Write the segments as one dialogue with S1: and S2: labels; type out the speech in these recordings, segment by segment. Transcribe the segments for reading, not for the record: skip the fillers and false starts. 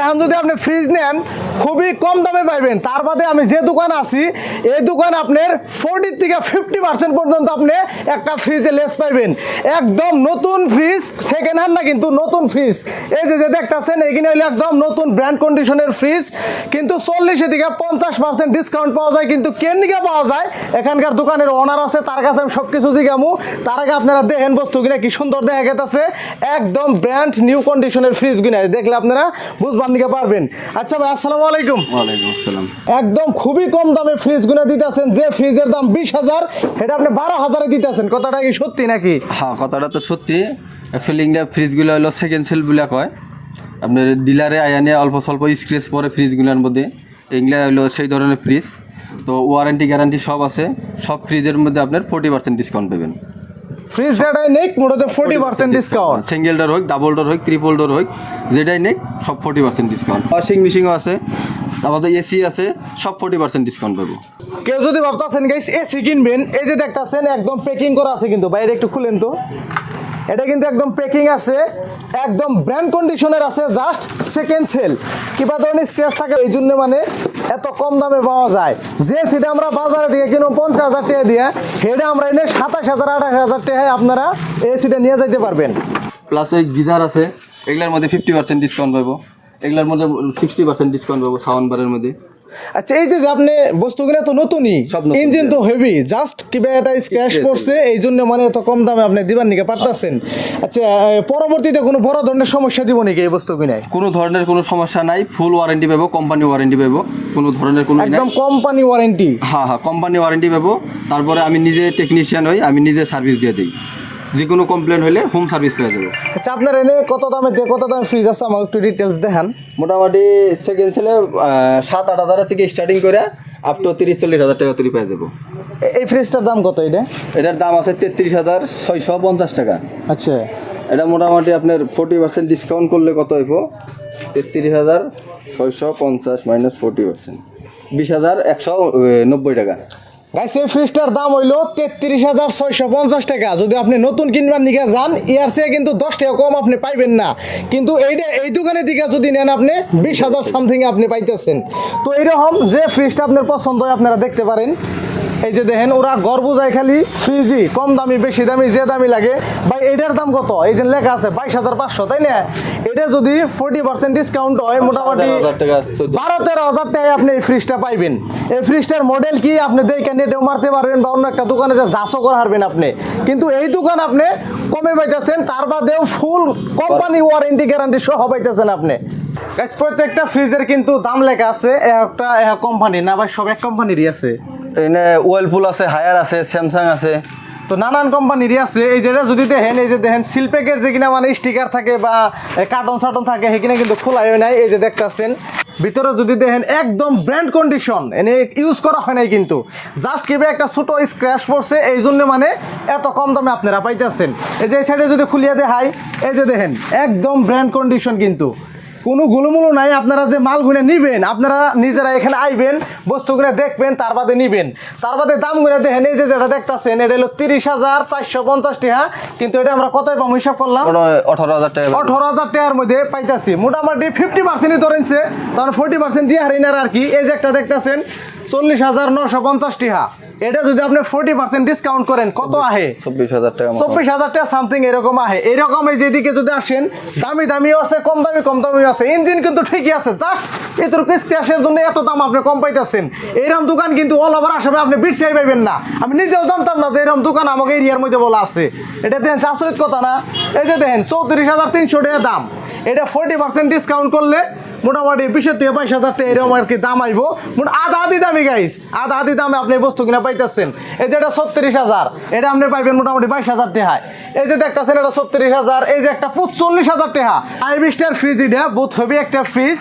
S1: এখন যদি আপনি ফ্রিজ নেন খুবই কম দামে পাইবেন। তার বাদে আমি যে দোকান আছি এই দোকান আপনার 40 থেকে 50% পর্যন্ত আপনি একটা ফ্রিজে লেস পাইবেন। একদম নতুন ফ্রিজ, সেকেন্ড হ্যান্ড না কিন্তু নতুন ফ্রিজ। এই যে দেখতেছেন এখানে হলো একদম নতুন ব্র্যান্ড কন্ডিশনের ফ্রিজ, কিন্তু 40 থেকে 50% ডিসকাউন্ট পাওয়া যায়। কিন্তু কেন দিকে পাওয়া যায়, এখানকার দোকানের ওনার আছে, তার কাছে আমি সব কিছু জিজ্ঞামু। তার আগে আপনারা দেখেন বস্তু কিনা কি সুন্দর দেখা গেছে, একদম ব্র্যান্ড নিউ কন্ডিশনের ফ্রিজ কিনা দেখলে আপনারা বুঝবার দিকে পারবেন। আচ্ছা ভাই, আসসালামু আলাইকুম।
S2: ওয়ালাইকুম আসসালাম।
S1: একদম খুবই কম দামে ফ্রিজ গুলো দিতেছেন, যে ফ্রিজের দাম 20,000 এটা আপনি 12,000-এ দিতেছেন, কথাটা কি সত্যি নাকি?
S2: হ্যাঁ, কথাটা তো সত্যি। অ্যাকচুয়ালি ইন্ডিয়া ফ্রিজগুলো হলো সেকেন্ড সেল বলে কয়। আপনার ডিলারে আয়ানে অল্প স্বল্প স্ক্রেচ পরে ফ্রিজগুলোর মধ্যে, এগুলো হলো সেই ধরনের ফ্রিজ। তো ওয়ারেন্টি গ্যারান্টি সব আছে। সব ফ্রিজের মধ্যে আপনার 40% ডিসকাউন্ট পাবেন।
S1: ফ্রিজ যেটাই নেই মোটামুটি 40% ডিসকাউন্ট।
S2: সিঙ্গেল ডোর হোক, ডাবল ডোর হোক, ট্রিপল ডোর হোক, যেটাই নেই সব 40% ডিসকাউন্ট। ওয়াশিং মেশিনও আছে, আমাদের এসি আছে, সব 40% ডিসকাউন্ট পাবো।
S1: কেউ যদি ভাবতেছেন গাইস এসি কিনবেন, এই যে দেখতেছেন একদম প্যাকিং করা আছে, কিন্তু বাইরে একটু খুলেন তো, এটা কিন্তু একদম প্যাকিং আছে, একদম ব্র্যান্ড কন্ডিশনের আছে, জাস্ট সেকেন্ড সেল। কিবা ধরনের স্ক্র্যাচ থাকে, এই জন্য মানে এত কম দামে পাওয়া যায়। যে সেটা আমরা বাজারে থেকে কিনো 50,000 টাকা দিয়ে, সেটা আমরা এনে 27,000 28,000 টাকায় আপনারা এই সিটা নিয়ে যাইতে পারবেন।
S2: প্লাস ওই গিজার আছে, এগুলোর মধ্যে 50% ডিসকাউন্ট পাবো। এগুলোর মধ্যে 60% ডিসকাউন্ট পাবো সাউন্ড বারের মধ্যে।
S1: আচ্ছা, এই যে আপনি বস্তুগুলো তো নতুনই,
S2: সব নতুন,
S1: ইঞ্জিন তো হেভি, জাস্ট কিবা একটা স্ক্র্যাচ পড়ছে, এই জন্য মানে এত কম দামে আপনি দিবার নিকে পারতেছেন। আচ্ছা, পরবর্তীতে কোনো বড় ধরনের সমস্যা দিব নাকি এই বস্তু কিনে?
S2: কোনো ধরনের কোনো সমস্যা নাই, ফুল ওয়ারেন্টি পাবো, কোম্পানি ওয়ারেন্টি পাবো, কোনো ধরনের কোনো
S1: একদম কোম্পানি ওয়ারেন্টি।
S2: হ্যাঁ, কোম্পানি ওয়ারেন্টি পাবো। তারপরে আমি নিজে টেকনিশিয়ান হই, আমি নিজে সার্ভিস দিয়ে দিই। যে কোনো কমপ্লেন হলে হোম সার্ভিস পেয়ে যাবো।
S1: আচ্ছা, আপনার এনে কত দামে কত দামে ফ্রিজ আছে আমাকে একটু ডিটেলস দেখান।
S2: মোটামুটি সেকেন্ড সেলে 7-8 হাজার থেকে স্টার্টিং করে আপ টু 30-40 হাজার টাকা তৈরি পেয়ে যাবো।
S1: এই ফ্রিজটার দাম কত এটা?
S2: এটার দাম আছে 33,650 টাকা।
S1: আচ্ছা,
S2: এটা মোটামুটি আপনার 40% ডিসকাউন্ট করলে কত হইব? 33,650 মাইনাস 40%, 20,190 টাকা।
S1: গাইস এই ফ্রিজটার দাম হইলো 33,650 টাকা। যদি আপনি নতুন কিনবার নিকে যান, ইয়ার চেয়ে কিন্তু 10 টাকা কম আপনি পাইবেন না। কিন্তু এই দোকানের দিকে যদি নেন আপনি 20,000 সামথিং আপনি পাইতেছেন। তো এইরকম যে ফ্রিজটা আপনার পছন্দ হয় আপনারা দেখতে পারেন। এই যে দেখেন, ওরা গর্ব যায় খালি ফ্রিজই, কম দামি বেশি দামি যে দামি লাগে। ভাই এটার দাম কত? এই যে লেখা আছে 22,500, তাই না? এটা যদি 40% ডিসকাউন্ট হয় মোটামুটি 12-13,000 টাকায় আপনি এই ফ্রিজটা পাইবেন। এই ফ্রিজটার মডেল কি আপনি দেখে নেটেও মারতে পারবেন, বা অন্য একটা দোকানে যে যাচও করে হারবেন আপনি। কিন্তু এই দোকান আপনি কমে পাইতেছেন, তার বাদেও ফুল কোম্পানি ওয়ারেন্টি গ্যারান্টি সহ পাইতেছেন আপনি। গাইস প্রত্যেকটা ফ্রিজের কিন্তু দাম লেখা আছে, একটা কোম্পানি না ভাই, সব এক কোম্পানিরই আছে।
S2: এনে ওয়েলপুল আছে, হায়ার আছে, স্যামসাং আছে,
S1: তো নানান কোম্পানিরই আছে। এই যেটা যদি দেখেন, এই যে দেখেন সিলপ্যাকের যে কিনা মানে স্টিকার থাকে বা কার্টন সার্টন থাকে, সেখানে কিন্তু খোলাই হয় নাই। এই যে দেখতেছেন ভিতরে যদি দেখেন একদম ব্র্যান্ড কন্ডিশন, এনে ইউজ করা হয় নাই, কিন্তু জাস্ট কিভাবে একটা ছোটো স্ক্র্যাচ পড়ছে, এই জন্য মানে এত কম দামে আপনারা পাইতেছেন। এই যে এই সাইডে যদি খুলিয়ে দেখাই, এই যে দেখেন একদম ব্র্যান্ড কন্ডিশন, কিন্তু কোনো গুলোমুলো নাই। আপনারা যে মালগুলো নিবেন, আপনারা নিজেরা এখানে আইবেন, বস্তুগুলো দেখবেন, তার বাদে নিবেন। তার বাদে দামগুলো দেখেন, এই যে যেটা দেখতেছেন এটা হলো 30,450 টাকা, কিন্তু এটা আমরা কতই পাবো হিসাব করলাম
S2: 18,000 টাকা।
S1: 18,000 টাকার মধ্যে পাইতাছি। মোটামুটি 50%ই ধরেনছে, তখন 40% দিয়ে হারিনার আর কি। এই যে একটা দেখতেছেন 40,950 টাকা, এটা যদি আপনি 40% ডিসকাউন্ট করেন কত আহে?
S2: 24,000 টাকা।
S1: 24,000 টাকা সামথিং এরকম আহে। এরকম এই যেদিকে যদি আসেন, দামি দামিও আছে, কম দামিও আছে। ইঞ্জিন কিন্তু ঠিকই আছে, জাস্ট এতটুকু স্ক্র্যাচের জন্য এত দাম আপনি কম পাইতেছেন। এইরকম দোকান কিন্তু অল ওভার আসামে আপনি বিটসাই পাইবেন না। আমি নিজেও জানতাম না যে এরকম দোকান আমাকে এরিয়ার মধ্যে বলা আছে। এটা দেখেন আচরিত কথা না? এই যে দেখেন 34,300 টাকা দাম, এটা 40% ডিসকাউন্ট করলে মোটামুটি 20,000 থেকে 22,000 টাকা এরকম আর কি দাম আইব। আধা আধি দামি গাইস, আধা আধি দামে আপনি বস্তু কিনা পাইতেছেন। এই যে এটা 36,000, এটা আপনি পাইবেন মোটামুটি 22,000 টাকায়। এই যে দেখতেছেন এটা 36,000, এই যে একটা 45,000 টাকা আইবিস্টার ফ্রিজ, এটা বহুত হেভি একটা ফ্রিজ।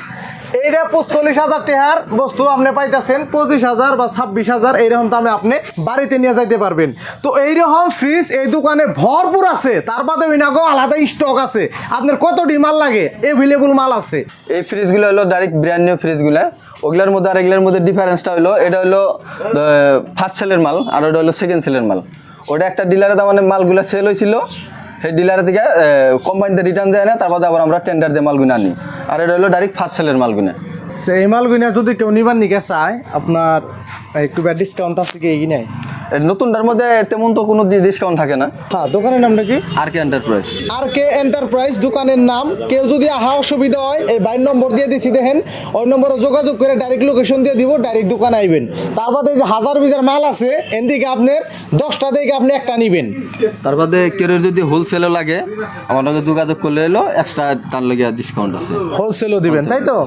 S1: এইটা 45,000 টাকার বস্তু আপনি পাইতেছেন 25,000 বা 26,000 এইরকম দামে আপনি বাড়িতে নিয়ে যাইতে পারবেন। তো এইরকম ফ্রিজ এই দোকানে ভরপুর আছে, তার বাদে ইনাগো আলাদা স্টক আছে। আপনার কতটি মাল লাগে, এভেলেবল মাল আছে।
S2: এই ফ্রিজগুলো হলো ডাইরেক্ট ব্র্যান্ড নিউ ফ্রিজগুলো। ওগুলোর মধ্যে আর এগুলোর মধ্যে ডিফারেন্সটা হলো, এটা হলো ফার্স্ট সেলের মাল, আর ওটা হলো সেকেন্ড সেলের মাল। ওটা একটা ডিলারের দাম মানে মালগুলো সেল হয়েছিল সেই ডিলার থেকে কোম্পানিতে রিটার্ন যায় না, তারপরে আবার আমরা টেন্ডার দিয়ে মালগুলো আনি। আর এটা হলো ডাইরেক্ট ফার্স্ট সেলের মালগুলো।
S1: এই মালগুনা যদি কেউ নিবার নিকে চায় আপনার একটু ডিসকাউন্ট আছে কি এই নাই?
S2: নতুনটার মধ্যে তেমন তো কোনো ডিসকাউন্ট থাকে না।
S1: হ্যাঁ, দোকানের নামটা কি?
S2: আর কে এন্টারপ্রাইজ।
S1: আর কে এন্টারপ্রাইজ দোকানের নাম। কেউ যদি আহা অসুবিধা হয় এই বাইর নম্বর দিয়ে দিছি দেখেন, ওই নম্বরে যোগাযোগ করে ডাইরেক্ট লোকেশন দিয়ে দিব, ডাইরেক্ট দোকান আইবেন। তার বাদে যে হাজার বিজার মাল আছে এদিকে আপনার 10টা থেকে আপনি একটা নিবেন।
S2: তার বাদে কেউ যদি হোলসেলও লাগে আমার লগে যোগাযোগ করলে এলো এক্সট্রা তার লগে ডিসকাউন্ট আছে,
S1: হোলসেলও দিবেন, তাই তো?